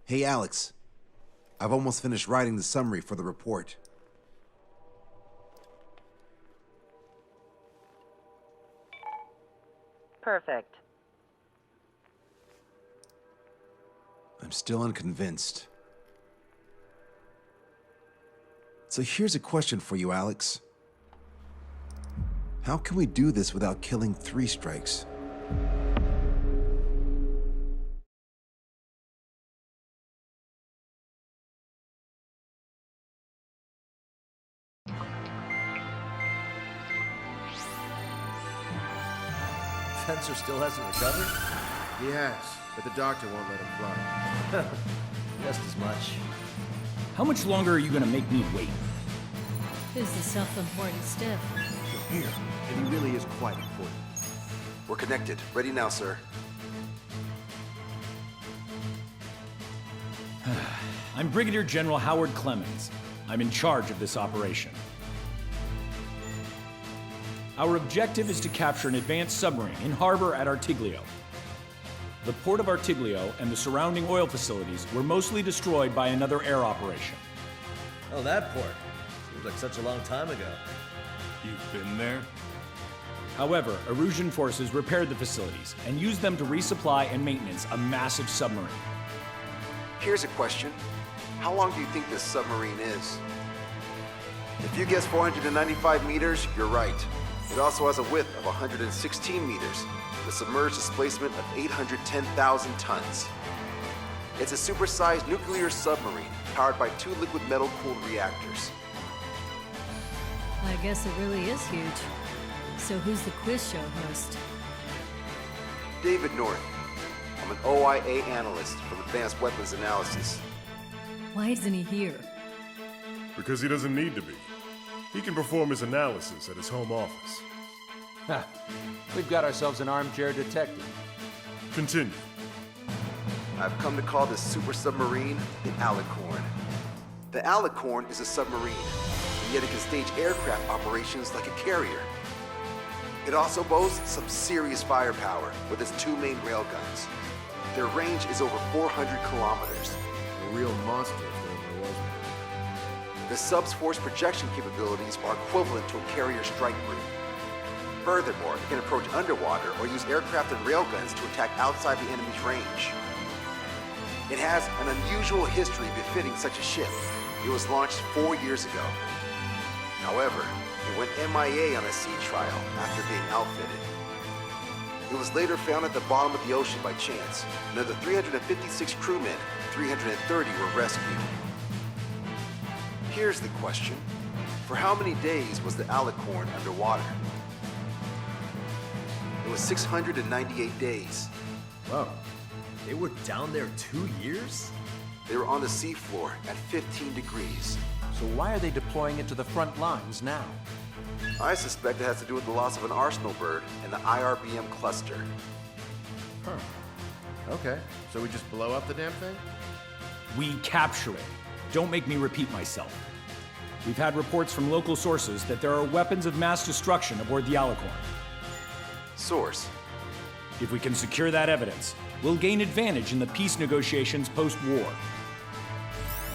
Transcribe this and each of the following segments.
Hey, Alex. I've almost finished writing the summary for the report. Perfect. I'm still unconvinced. So here's a question for you, Alex. How can we do this without killing 3 strikes? Fencer still hasn't recovered? He has, but the doctor won't let him fly. Just as much. How much longer are you gonna make me wait? Who's the self-important stiff? You're here, and he really is quite important. We're connected. Ready now, sir. I'm Brigadier General Howard Clemens. I'm in charge of this operation. Our objective is to capture an advanced submarine in harbor at Artiglio. The port of Artiglio and the surrounding oil facilities were mostly destroyed by another air operation. Oh, that port. Seems like such a long time ago. You've been there? However, Erusian forces repaired the facilities and used them to resupply and maintenance a massive submarine. Here's a question. How long do you think this submarine is? If you guess 495 meters, you're right. It also has a width of 116 meters, with submerged displacement of 810,000 tons. It's a supersized nuclear submarine powered by 2 liquid metal-cooled reactors. I guess it really is huge. So who's the quiz show host? David North. I'm an OIA analyst from Advanced Weapons Analysis. Why isn't he here? Because he doesn't need to be. He can perform his analysis at his home office. Ha! We've got ourselves an armchair detective. Continue. I've come to call this super submarine the Alicorn. The Alicorn is a submarine, and yet it can stage aircraft operations like a carrier. It also boasts some serious firepower with its 2 main railguns. Their range is over 400 kilometers. A real monster if there ever was one. The sub's force projection capabilities are equivalent to a carrier strike group. Furthermore, it can approach underwater or use aircraft and railguns to attack outside the enemy's range. It has an unusual history befitting such a ship. It was launched 4 years ago. However, it went MIA on a sea trial after being outfitted. It was later found at the bottom of the ocean by chance, and of the 356 crewmen, 330 were rescued. Here's the question. For how many days was the Alicorn underwater? It was 698 days. Whoa. They were down there 2 years? They were on the seafloor at 15 degrees. So why are they deploying it to the front lines now? I suspect it has to do with the loss of an arsenal bird in the IRBM cluster. Huh. Okay, so we just blow up the damn thing? We capture it. Don't make me repeat myself. We've had reports from local sources that there are weapons of mass destruction aboard the Alicorn. Source. If we can secure that evidence, we'll gain advantage in the peace negotiations post-war.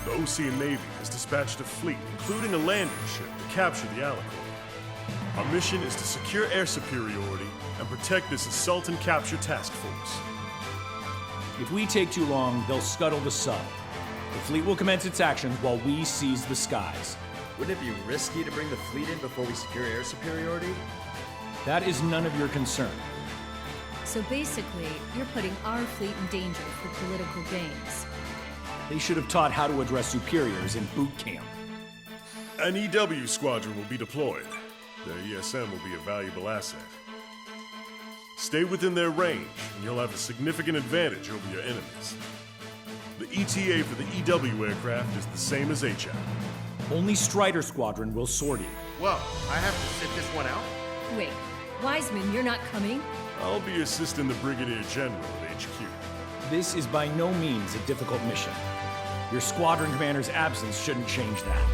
The Ocean Navy has dispatched a fleet, including a landing ship, to capture the Alicorn. Our mission is to secure air superiority and protect this assault and capture task force. If we take too long, they'll scuttle the sub. The fleet will commence its actions while we seize the skies. Wouldn't it be risky to bring the fleet in before we secure air superiority? That is none of your concern. So basically, you're putting our fleet in danger for political gains. They should have taught how to address superiors in boot camp. An EW squadron will be deployed. Their ESM will be a valuable asset. Stay within their range, and you'll have a significant advantage over your enemies. The ETA for the EW aircraft is the same as HAP. Only Strider Squadron will sortie. Whoa, I have to sit this one out? Wait, Wiseman, you're not coming? I'll be assisting the Brigadier General at HQ. This is by no means a difficult mission. Your squadron commander's absence shouldn't change that.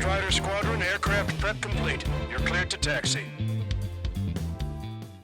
Strider Squadron, aircraft prep complete. You're cleared to taxi.